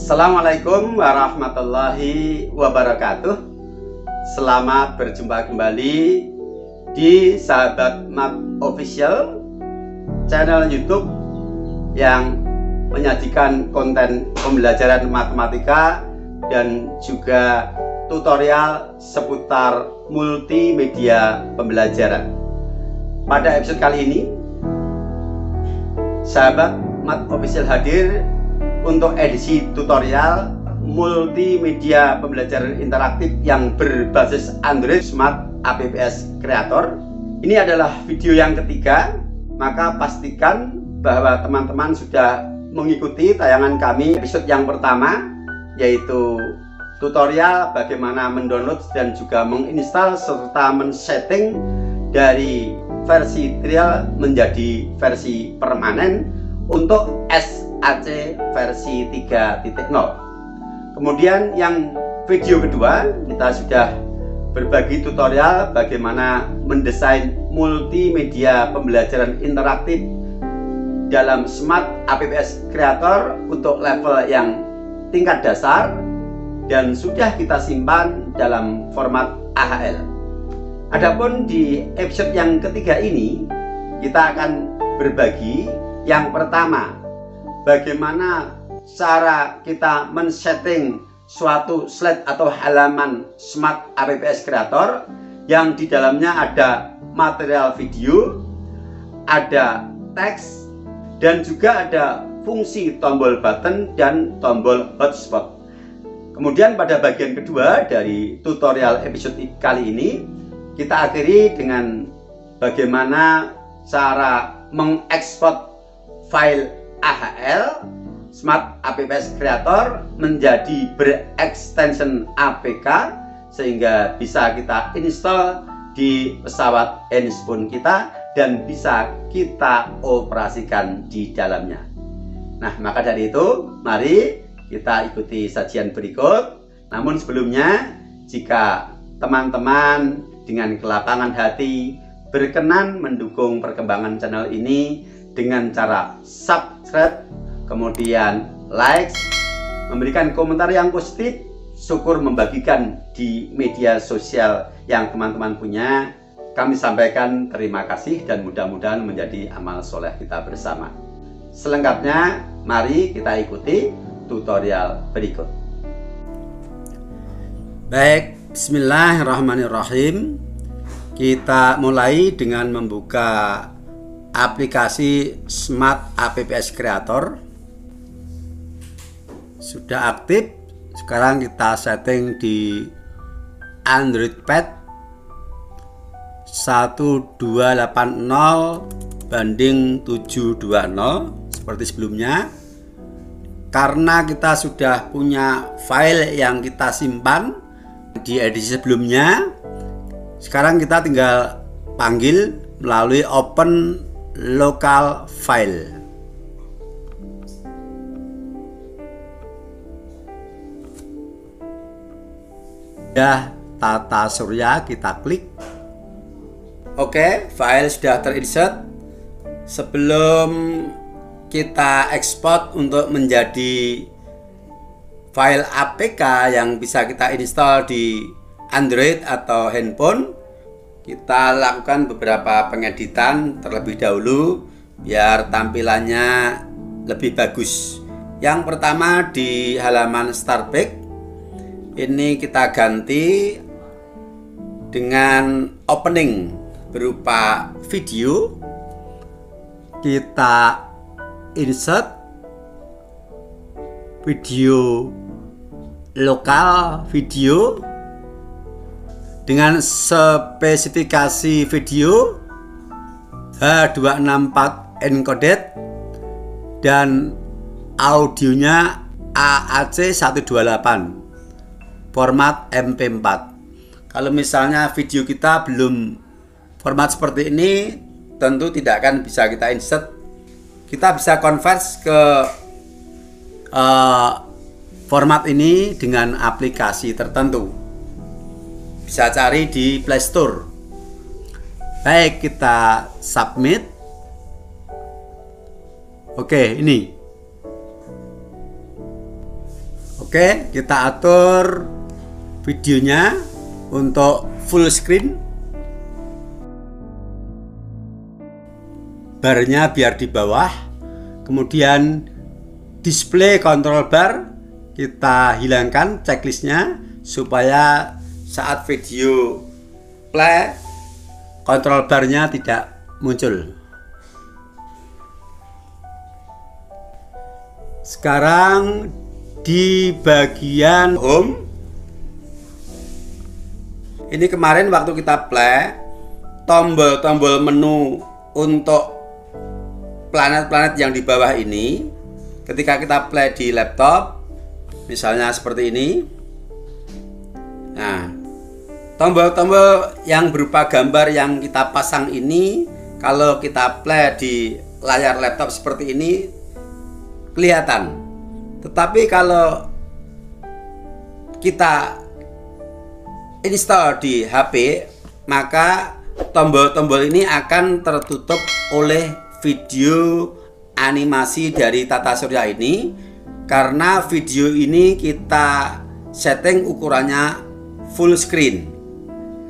Assalamualaikum warahmatullahi wabarakatuh. Selamat berjumpa kembali di Sahabat Mat Official, channel YouTube yang menyajikan konten pembelajaran matematika dan juga tutorial seputar multimedia pembelajaran. Pada episode kali ini, Sahabat Mat Official hadir untuk edisi tutorial multimedia pembelajaran interaktif yang berbasis Android Smart APPS Creator. Ini adalah video yang ketiga, maka pastikan bahwa teman-teman sudah mengikuti tayangan kami episode yang pertama, yaitu tutorial bagaimana mendownload dan juga menginstal serta men-setting dari versi trial menjadi versi permanen untuk SAC versi 3.0. Kemudian yang video kedua, kita sudah berbagi tutorial bagaimana mendesain multimedia pembelajaran interaktif dalam Smart APPS Creator untuk level yang tingkat dasar dan sudah kita simpan dalam format AHL. Adapun di episode yang ketiga ini, kita akan berbagi yang pertama, bagaimana cara kita men-setting suatu slide atau halaman Smart APPS Creator yang di dalamnya ada material video, ada teks, dan juga ada fungsi tombol button dan tombol hotspot. Kemudian pada bagian kedua dari tutorial episode kali ini, kita akhiri dengan bagaimana cara mengekspor file AHL Smart APPS Creator menjadi berextension APK sehingga bisa kita install di pesawat handphone kita dan bisa kita operasikan di dalamnya. Nah, maka dari itu mari kita ikuti sajian berikut. Namun sebelumnya, jika teman-teman dengan kelapangan hati berkenan mendukung perkembangan channel ini dengan cara subscribe, kemudian like, memberikan komentar yang positif, syukur membagikan di media sosial yang teman-teman punya, kami sampaikan terima kasih dan mudah-mudahan menjadi amal soleh kita bersama. Selengkapnya mari kita ikuti tutorial berikut. Baik, bismillahirrahmanirrahim. Kita mulai dengan membuka aplikasi Smart APPS Creator. Sudah aktif. Sekarang kita setting di Android Pad 1280 banding 720 seperti sebelumnya. Karena kita sudah punya file yang kita simpan di edisi sebelumnya, sekarang kita tinggal panggil melalui open local file. Ya, tata surya kita klik. Oke, file sudah terinsert. Sebelum kita ekspor untuk menjadi file APK yang bisa kita install di Android atau handphone, kita lakukan beberapa pengeditan terlebih dahulu biar tampilannya lebih bagus. Yang pertama di halaman start page ini kita ganti dengan opening berupa video. Kita insert video lokal video dengan spesifikasi video H264 encoded dan audionya AAC 128 format MP4. Kalau misalnya video kita belum format seperti ini, tentu tidak akan bisa kita insert. Kita bisa convert ke format ini dengan aplikasi tertentu. Bisa cari di Play Store. Baik, kita submit. Oke, ini Oke, kita atur videonya untuk full screen. Barnya biar di bawah. Kemudian display control bar kita hilangkan checklistnya supaya saat video play control barnya tidak muncul. Sekarang di bagian home, ini kemarin waktu kita play, tombol-tombol menu untuk planet-planet yang di bawah ini, ketika kita play di laptop, misalnya seperti ini. Nah, tombol-tombol yang berupa gambar yang kita pasang ini, kalau kita play di layar laptop seperti ini, kelihatan. Tetapi kalau kita install di HP, maka tombol-tombol ini akan tertutup oleh video animasi dari Tata Surya ini, karena video ini kita setting ukurannya full screen.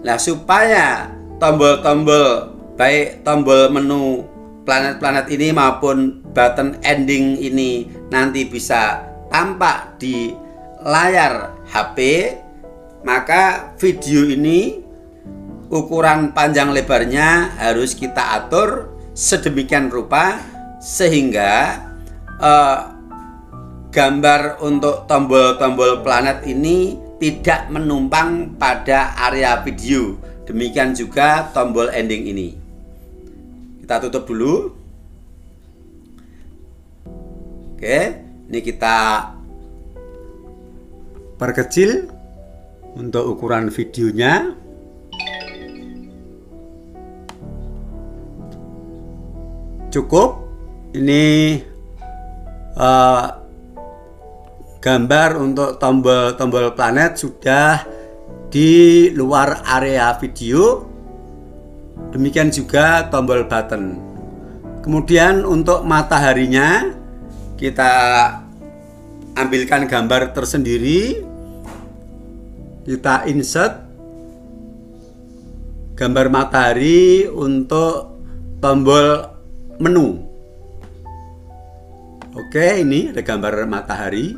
Nah, supaya tombol-tombol baik tombol menu planet-planet ini maupun button ending ini nanti bisa tampak di layar HP, maka video ini ukuran panjang lebarnya harus kita atur sedemikian rupa sehingga gambar untuk tombol-tombol planet ini tidak menumpang pada area video. Demikian juga tombol ending ini. Kita tutup dulu. Oke, ini kita perkecil untuk ukuran videonya. Cukup. Ini gambar untuk tombol-tombol planet sudah di luar area video. Demikian juga tombol button. Kemudian untuk mataharinya kita ambilkan gambar tersendiri. Kita insert gambar matahari untuk tombol menu. Oke, ini ada gambar matahari.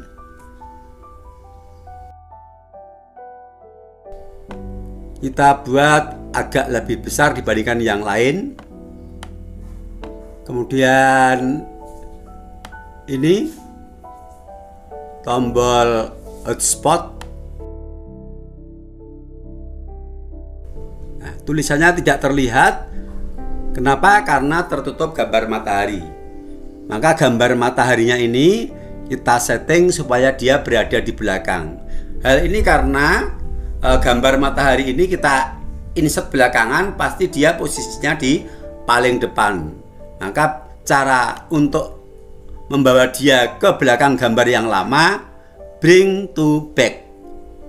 Kita buat agak lebih besar dibandingkan yang lain. Kemudian ini tombol hotspot. Nah, tulisannya tidak terlihat. Kenapa? Karena tertutup gambar matahari. Maka gambar mataharinya ini kita setting supaya dia berada di belakang. Hal ini karena gambar matahari ini kita insert belakangan, pasti dia posisinya di paling depan. Maka cara untuk membawa dia ke belakang gambar yang lama, bring to back.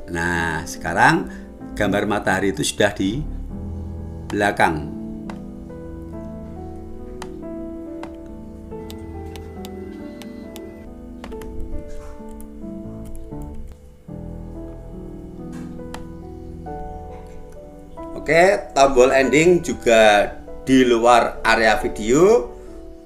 Nah, sekarang gambar matahari itu sudah di belakang. Oke, tombol ending juga di luar area video.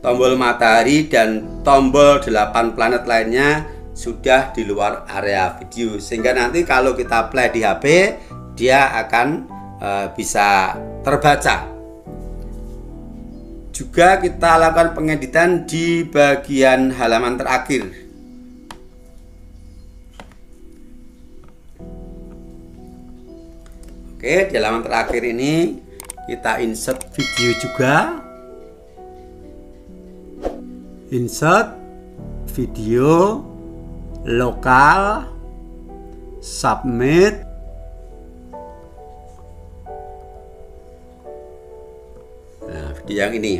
Tombol matahari dan tombol 8 planet lainnya sudah di luar area video. Sehingga nanti kalau kita play di HP, dia akan bisa terbaca. Juga kita lakukan pengeditan di bagian halaman terakhir. Oke, di halaman terakhir ini kita insert video juga. Insert video lokal, submit. Nah, video yang ini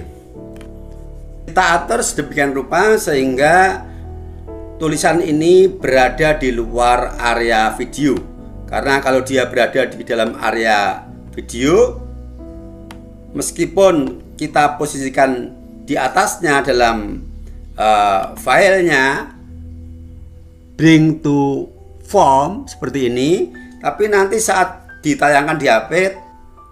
kita atur sedemikian rupa sehingga tulisan ini berada di luar area video. Karena kalau dia berada di dalam area video, meskipun kita posisikan di atasnya dalam filenya bring to form seperti ini, tapi nanti saat ditayangkan di HP,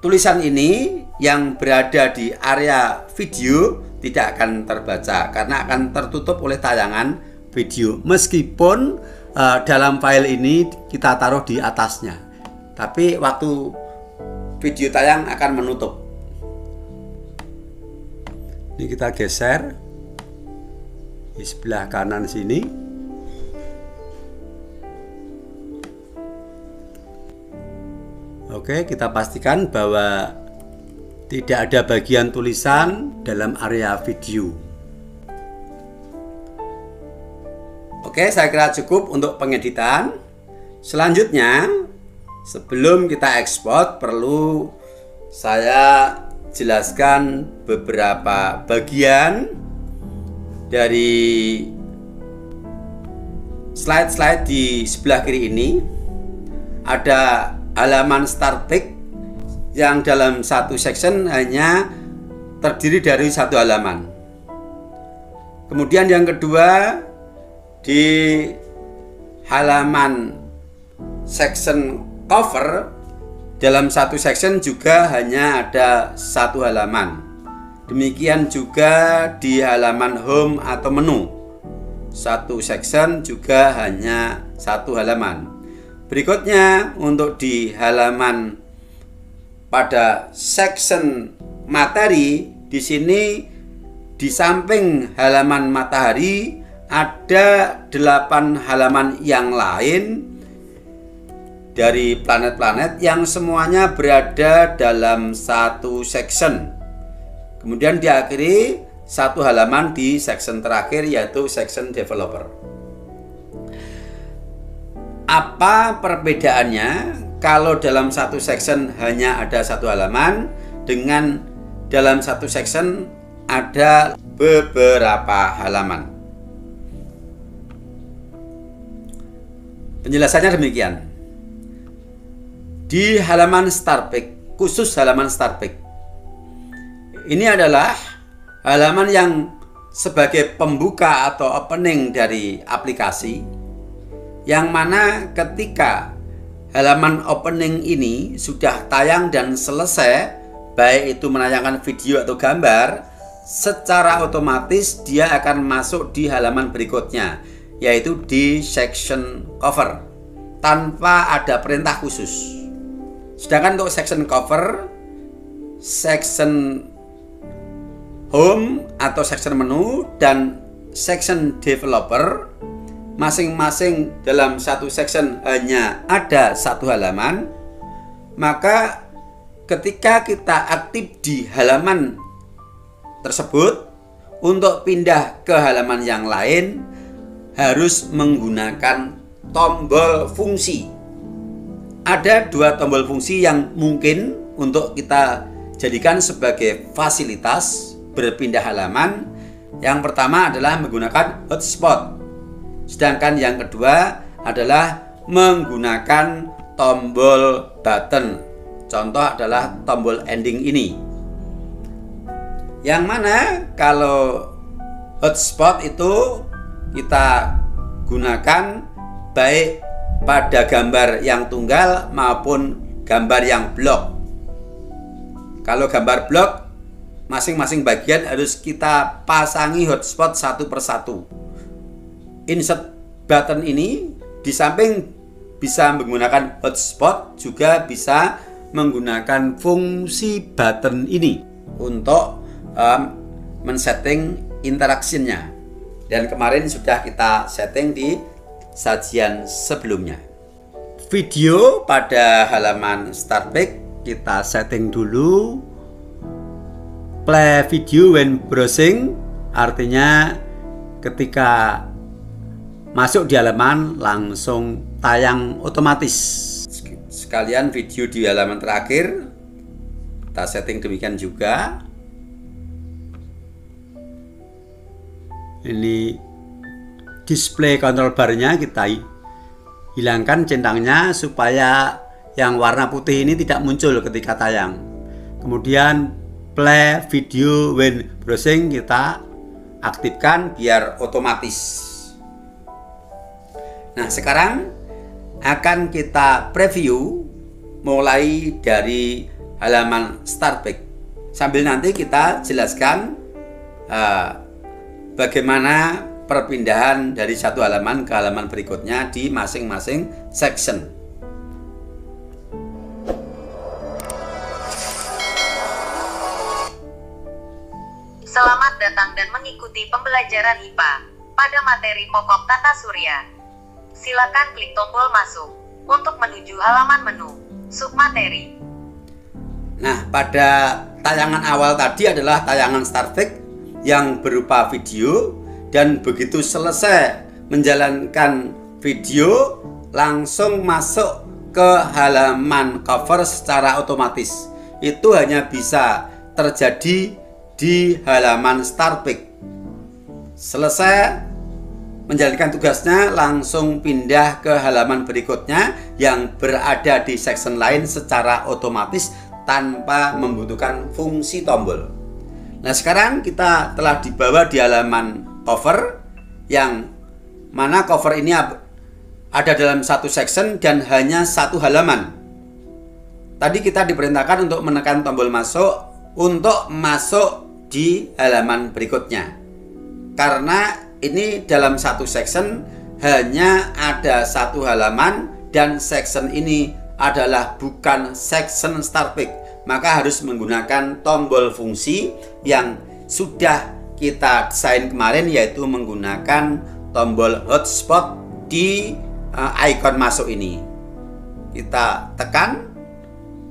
tulisan ini yang berada di area video tidak akan terbaca karena akan tertutup oleh tayangan video, meskipun dalam file ini kita taruh di atasnya, tapi waktu video tayang akan menutup. Ini kita geser di sebelah kanan sini. Oke, kita pastikan bahwa tidak ada bagian tulisan dalam area video. Oke, saya kira cukup untuk pengeditan. Selanjutnya, sebelum kita ekspor, perlu saya jelaskan beberapa bagian dari slide-slide di sebelah kiri ini. Ada halaman start pick yang dalam satu section hanya terdiri dari satu halaman. Kemudian yang kedua, di halaman section cover dalam satu section juga hanya ada satu halaman. Demikian juga di halaman home atau menu, satu section juga hanya satu halaman. Berikutnya, untuk di halaman pada section materi, di sini di samping halaman matahari ada 8 halaman yang lain dari planet-planet yang semuanya berada dalam satu section. Kemudian diakhiri satu halaman di section terakhir, yaitu section developer. Apa perbedaannya kalau dalam satu section hanya ada satu halaman dengan dalam satu section ada beberapa halaman? Penjelasannya demikian. Di halaman start pick, khusus halaman start pick, ini adalah halaman yang sebagai pembuka atau opening dari aplikasi, yang mana ketika halaman opening ini sudah tayang dan selesai, baik itu menayangkan video atau gambar, secara otomatis dia akan masuk di halaman berikutnya, yaitu di section cover, tanpa ada perintah khusus. Sedangkan untuk section cover, section home atau section menu, dan section developer, masing-masing dalam satu section hanya ada satu halaman. Maka ketika kita aktif di halaman tersebut, untuk pindah ke halaman yang lain harus menggunakan tombol fungsi. Ada 2 tombol fungsi yang mungkin untuk kita jadikan sebagai fasilitas berpindah halaman. Yang pertama adalah menggunakan hotspot, sedangkan yang kedua adalah menggunakan tombol button. Contoh adalah tombol ending ini, yang mana kalau hotspot itu kita gunakan baik pada gambar yang tunggal maupun gambar yang blok. Kalau gambar blok, masing-masing bagian harus kita pasangi hotspot satu persatu. Insert button ini di samping bisa menggunakan hotspot, juga bisa menggunakan fungsi button ini untuk men-setting interaksinya. Dan kemarin sudah kita setting di sajian sebelumnya. Video pada halaman start pick kita setting dulu. Play video when browsing, artinya ketika masuk di halaman langsung tayang otomatis. Sekalian video di halaman terakhir kita setting demikian juga. Ini display control bar-nya kita hilangkan centangnya supaya yang warna putih ini tidak muncul ketika tayang. Kemudian play video when browsing kita aktifkan biar otomatis. Nah, sekarang akan kita preview mulai dari halaman start page, sambil nanti kita jelaskan bagaimana perpindahan dari satu halaman ke halaman berikutnya di masing-masing section. Selamat datang dan mengikuti pembelajaran IPA pada materi pokok tata surya. Silakan klik tombol masuk untuk menuju halaman menu submateri. Nah, pada tayangan awal tadi adalah tayangan start page yang berupa video, dan begitu selesai menjalankan video langsung masuk ke halaman cover secara otomatis. Itu hanya bisa terjadi di halaman start page. Selesai menjalankan tugasnya, langsung pindah ke halaman berikutnya yang berada di section lain secara otomatis tanpa membutuhkan fungsi tombol. Nah, sekarang kita telah dibawa di halaman cover, yang mana cover ini ada dalam satu section dan hanya satu halaman. Tadi kita diperintahkan untuk menekan tombol masuk untuk masuk di halaman berikutnya, karena ini dalam satu section hanya ada satu halaman dan section ini adalah bukan section start page, maka harus menggunakan tombol fungsi yang sudah kita desain kemarin, yaitu menggunakan tombol hotspot di icon masuk ini. Kita tekan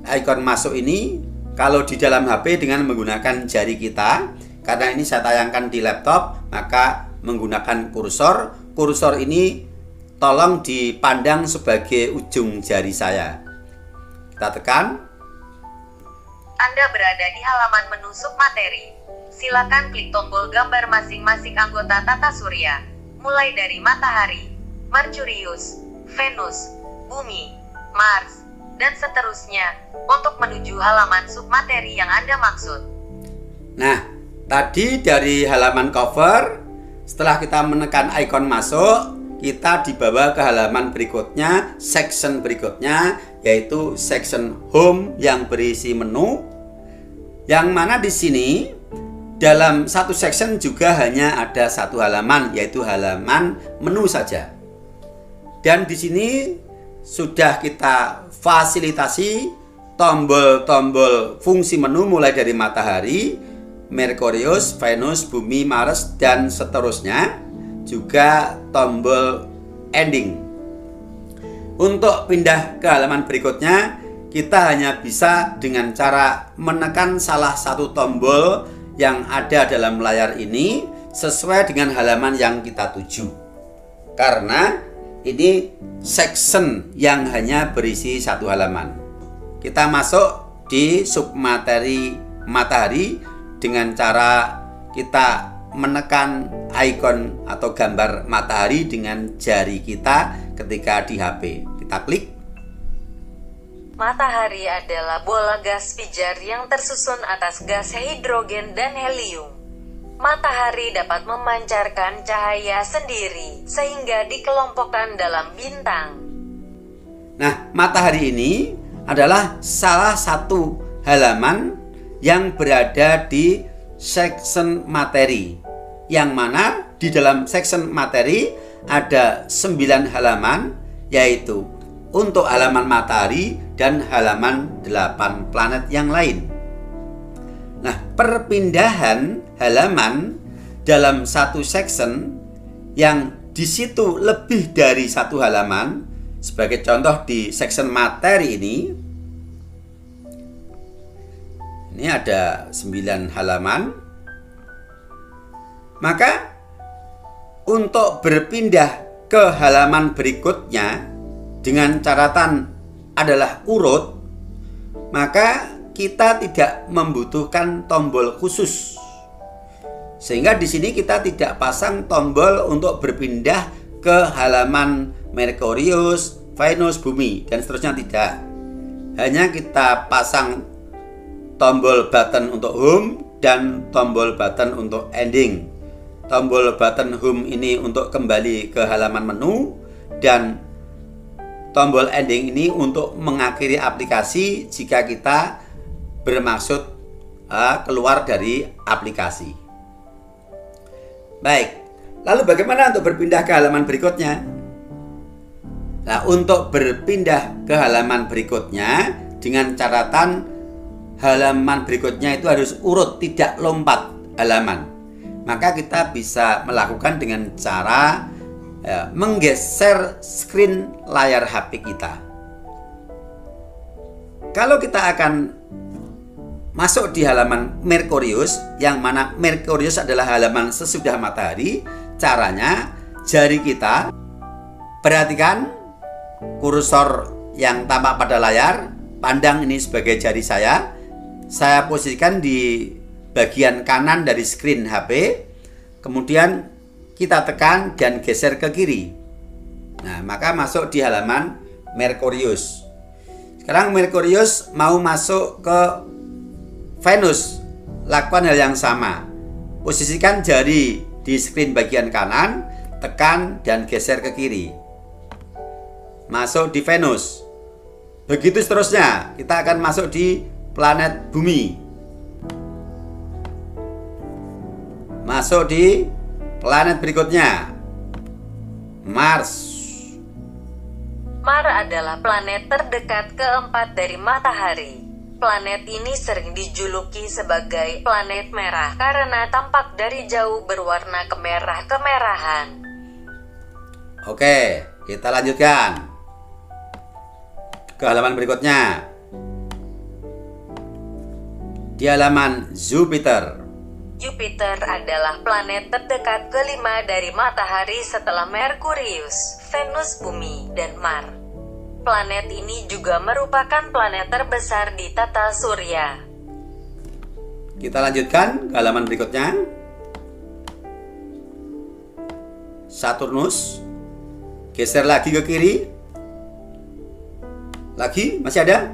icon masuk ini kalau di dalam HP dengan menggunakan jari kita. Karena ini saya tayangkan di laptop, maka menggunakan kursor. Kursor ini tolong dipandang sebagai ujung jari saya. Kita tekan. Anda berada di halaman menu submateri. Silakan klik tombol gambar masing-masing anggota tata surya, mulai dari matahari, Merkurius, Venus, Bumi, Mars, dan seterusnya, untuk menuju halaman submateri yang Anda maksud. Nah, tadi dari halaman cover, setelah kita menekan icon masuk, kita dibawa ke halaman berikutnya, section berikutnya, yaitu section home yang berisi menu, yang mana di sini dalam satu section juga hanya ada satu halaman, yaitu halaman menu saja. Dan di sini sudah kita fasilitasi tombol-tombol fungsi menu mulai dari matahari, Merkurius, Venus, Bumi, Mars, dan seterusnya, juga tombol ending. Untuk pindah ke halaman berikutnya, kita hanya bisa dengan cara menekan salah satu tombol yang ada dalam layar ini sesuai dengan halaman yang kita tuju, karena ini section yang hanya berisi satu halaman. Kita masuk di submateri matahari dengan cara kita menekan icon atau gambar matahari dengan jari kita ketika di HP. Kita klik. Matahari adalah bola gas pijar yang tersusun atas gas hidrogen dan helium. Matahari dapat memancarkan cahaya sendiri, sehingga dikelompokkan dalam bintang. Nah, matahari ini adalah salah satu halaman yang berada di section materi, yang mana di dalam section materi ada 9 halaman, yaitu untuk halaman matahari dan halaman 8 planet yang lain. Nah, perpindahan halaman dalam satu section yang di situ lebih dari satu halaman, sebagai contoh di section materi ini ada 9 halaman. Maka untuk berpindah ke halaman berikutnya dengan catatan adalah urut, maka kita tidak membutuhkan tombol khusus. Sehingga di sini kita tidak pasang tombol untuk berpindah ke halaman Merkurius, Venus, Bumi, dan seterusnya, tidak. Hanya kita pasang tombol button untuk home dan tombol button untuk ending. Tombol button home ini untuk kembali ke halaman menu, dan tombol ending ini untuk mengakhiri aplikasi jika kita bermaksud keluar dari aplikasi. Baik, lalu bagaimana untuk berpindah ke halaman berikutnya? Nah, untuk berpindah ke halaman berikutnya dengan catatan halaman berikutnya itu harus urut, tidak lompat halaman. Maka kita bisa melakukan dengan cara menggeser screen layar HP kita. Kalau kita akan masuk di halaman Merkurius, yang mana Merkurius adalah halaman sesudah matahari, caranya jari kita, perhatikan kursor yang tampak pada layar, pandang ini sebagai jari saya posisikan di bagian kanan dari screen HP, kemudian kita tekan dan geser ke kiri. Nah, maka masuk di halaman Merkurius. Sekarang Merkurius mau masuk ke Venus, lakukan hal yang sama. Posisikan jari di screen bagian kanan, tekan dan geser ke kiri. Masuk di Venus. Begitu seterusnya, kita akan masuk di planet Bumi. Masuk di planet berikutnya, Mars. Mars adalah planet terdekat keempat dari matahari. Planet ini sering dijuluki sebagai planet merah karena tampak dari jauh berwarna kemerah-kemerahan. Oke, kita lanjutkan ke halaman berikutnya. Di halaman Jupiter. Jupiter adalah planet terdekat kelima dari matahari setelah Merkurius, Venus, Bumi, dan Mars. Planet ini juga merupakan planet terbesar di tata surya. Kita lanjutkan ke halaman berikutnya. Saturnus. Geser lagi ke kiri. Lagi, masih ada.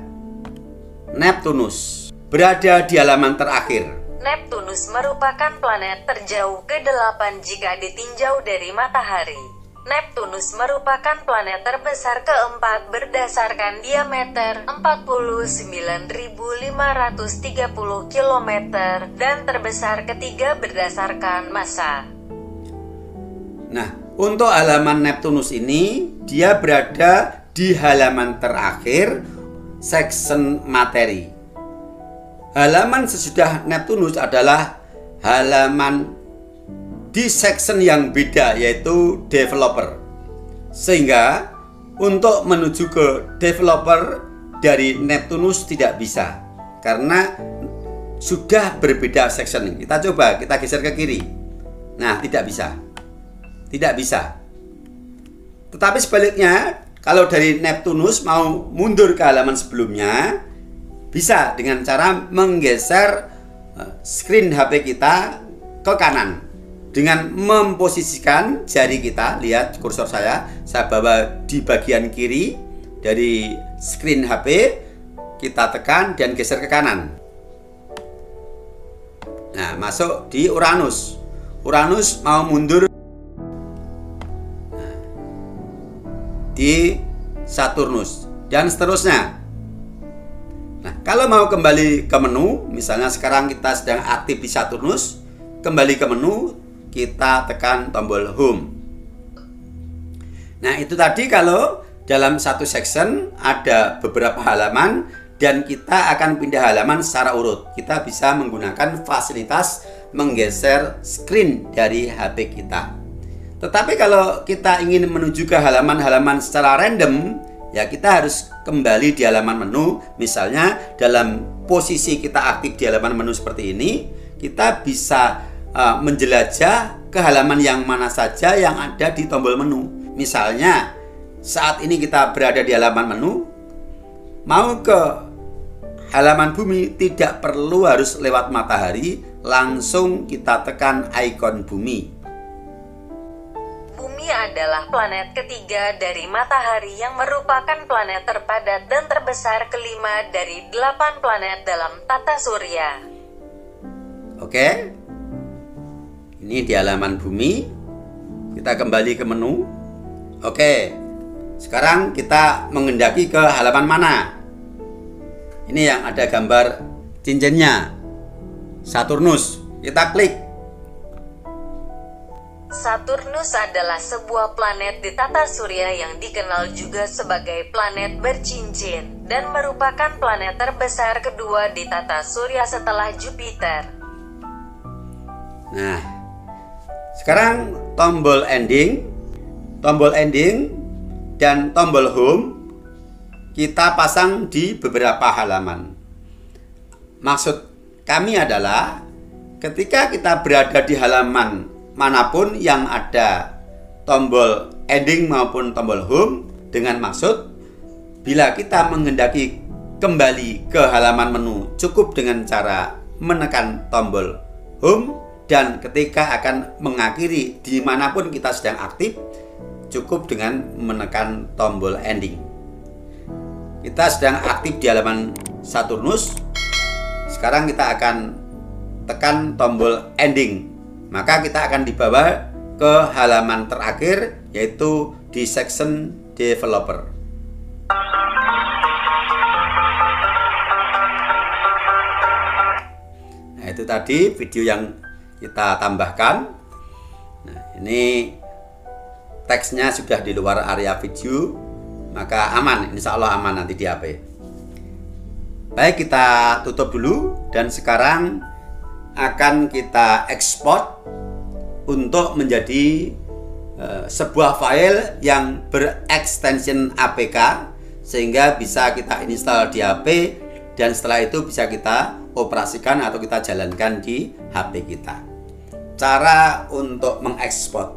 Neptunus. Berada di halaman terakhir. Neptunus merupakan planet terjauh ke-8 jika ditinjau dari matahari. Neptunus merupakan planet terbesar keempat berdasarkan diameter 49.530 km dan terbesar ketiga berdasarkan massa. Nah, untuk halaman Neptunus ini, dia berada di halaman terakhir section materi. Halaman sesudah Neptunus adalah halaman di section yang beda, yaitu developer. Sehingga untuk menuju ke developer dari Neptunus tidak bisa, karena sudah berbeda section. Kita coba, kita geser ke kiri. Nah, tidak bisa. Tidak bisa. Tetapi sebaliknya, kalau dari Neptunus mau mundur ke halaman sebelumnya, bisa dengan cara menggeser screen HP kita ke kanan dengan memposisikan jari kita. Lihat kursor saya bawa di bagian kiri dari screen HP, kita tekan dan geser ke kanan. Nah, masuk di Uranus. Uranus mau mundur di Saturnus dan seterusnya. Nah, kalau mau kembali ke menu, misalnya sekarang kita sedang aktif di Saturnus, kembali ke menu, kita tekan tombol Home. Nah, itu tadi kalau dalam satu section ada beberapa halaman dan kita akan pindah halaman secara urut. Kita bisa menggunakan fasilitas menggeser screen dari HP kita. Tetapi kalau kita ingin menuju ke halaman-halaman secara random, ya kita harus kembali di halaman menu. Misalnya dalam posisi kita aktif di halaman menu seperti ini, kita bisa menjelajah ke halaman yang mana saja yang ada di tombol menu. Misalnya saat ini kita berada di halaman menu, mau ke halaman bumi tidak perlu harus lewat matahari, langsung kita tekan ikon bumi. Bumi adalah planet ketiga dari matahari yang merupakan planet terpadat dan terbesar kelima dari 8 planet dalam tata surya. Oke, ini di halaman bumi. Kita kembali ke menu. Oke, Sekarang kita mengendaki ke halaman mana? Ini yang ada gambar cincinnya, Saturnus. Kita klik. Saturnus adalah sebuah planet di tata surya yang dikenal juga sebagai planet bercincin dan merupakan planet terbesar kedua di tata surya setelah Jupiter. Nah, sekarang tombol ending dan tombol home kita pasang di beberapa halaman. Maksud kami adalah ketika kita berada di halaman manapun yang ada tombol ending maupun tombol home, dengan maksud bila kita menghendaki kembali ke halaman menu cukup dengan cara menekan tombol home, dan ketika akan mengakhiri dimanapun kita sedang aktif cukup dengan menekan tombol ending. Kita sedang aktif di halaman Saturnus. Sekarang kita akan tekan tombol ending, maka kita akan dibawa ke halaman terakhir, yaitu di section developer. Nah, itu tadi video yang kita tambahkan. Nah, ini teksnya sudah di luar area video, maka aman, insya Allah aman nanti di HP. Baik, kita tutup dulu dan sekarang akan kita ekspor untuk menjadi sebuah file yang berekstensi APK sehingga bisa kita install di HP dan setelah itu bisa kita operasikan atau kita jalankan di HP kita. Cara untuk mengekspor,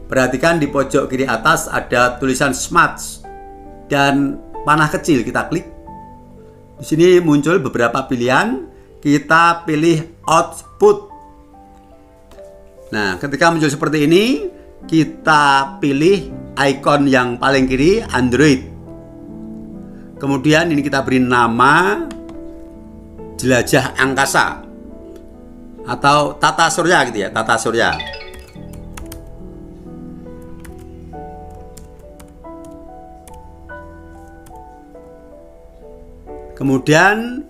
perhatikan di pojok kiri atas ada tulisan Smart dan panah kecil, kita klik. Di sini muncul beberapa pilihan, kita pilih output. Nah, ketika muncul seperti ini, kita pilih icon yang paling kiri, Android. Kemudian ini kita beri nama jelajah angkasa atau tata surya gitu ya, tata surya. Kemudian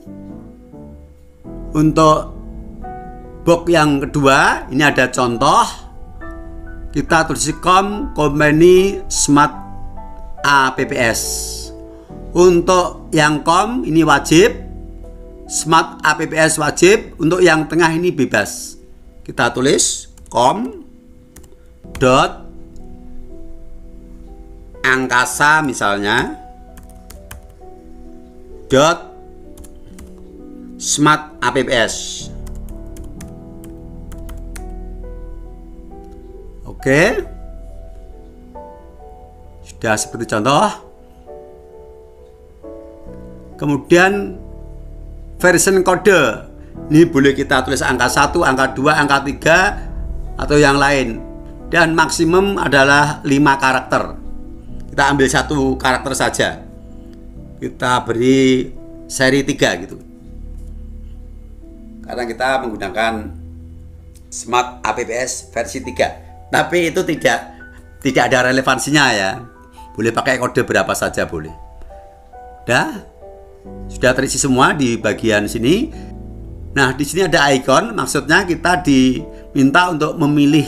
untuk box yang kedua ini ada contoh, kita tulis company smart APPS. Untuk yang ini wajib, smart APPS wajib, untuk yang tengah ini bebas. Kita tulis angkasa misalnya smart APPS. Oke, sudah seperti contoh. Kemudian version kode ini boleh kita tulis angka 1, angka 2, angka 3 atau yang lain, dan maksimum adalah 5 karakter. Kita ambil 1 karakter saja, kita beri seri 3 gitu, karena kita menggunakan Smart APPS versi 3. Tapi itu tidak ada relevansinya ya, boleh pakai kode berapa saja boleh. Sudah terisi semua di bagian sini. Nah, di sini ada icon, maksudnya kita diminta untuk memilih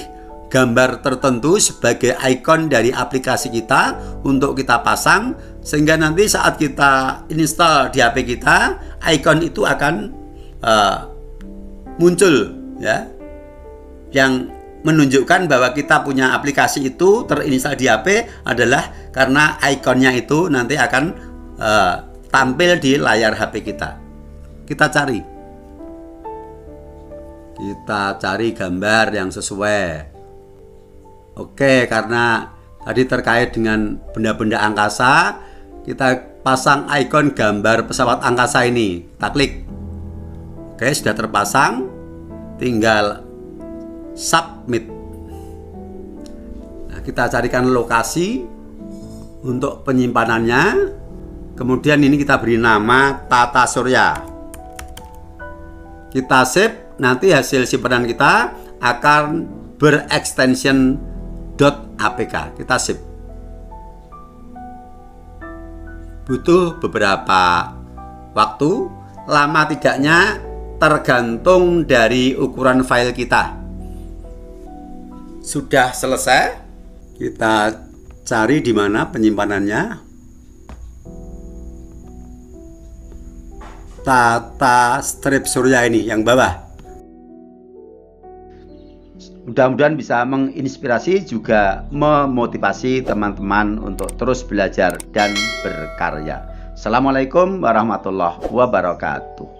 gambar tertentu sebagai icon dari aplikasi kita untuk kita pasang, sehingga nanti saat kita install di HP kita, icon itu akan muncul ya, yang menunjukkan bahwa kita punya aplikasi itu terinstall di HP adalah karena ikonnya itu nanti akan tampil di layar HP kita. Kita cari gambar yang sesuai. Oke, karena tadi terkait dengan benda-benda angkasa, kita pasang ikon gambar pesawat angkasa ini. Kita klik. Oke, sudah terpasang. Tinggal submit. Nah, kita carikan lokasi untuk penyimpanannya. Kemudian ini kita beri nama tata surya. Kita save, nanti hasil simpanan kita akan berekstension .apk. Kita save. butuh beberapa waktu, lama tidaknya tergantung dari ukuran file kita. Sudah selesai, kita cari di mana penyimpanannya. Tata strip surya ini yang bawah. Mudah-mudahan bisa menginspirasi juga memotivasi teman-teman untuk terus belajar dan berkarya. Assalamualaikum warahmatullahi wabarakatuh.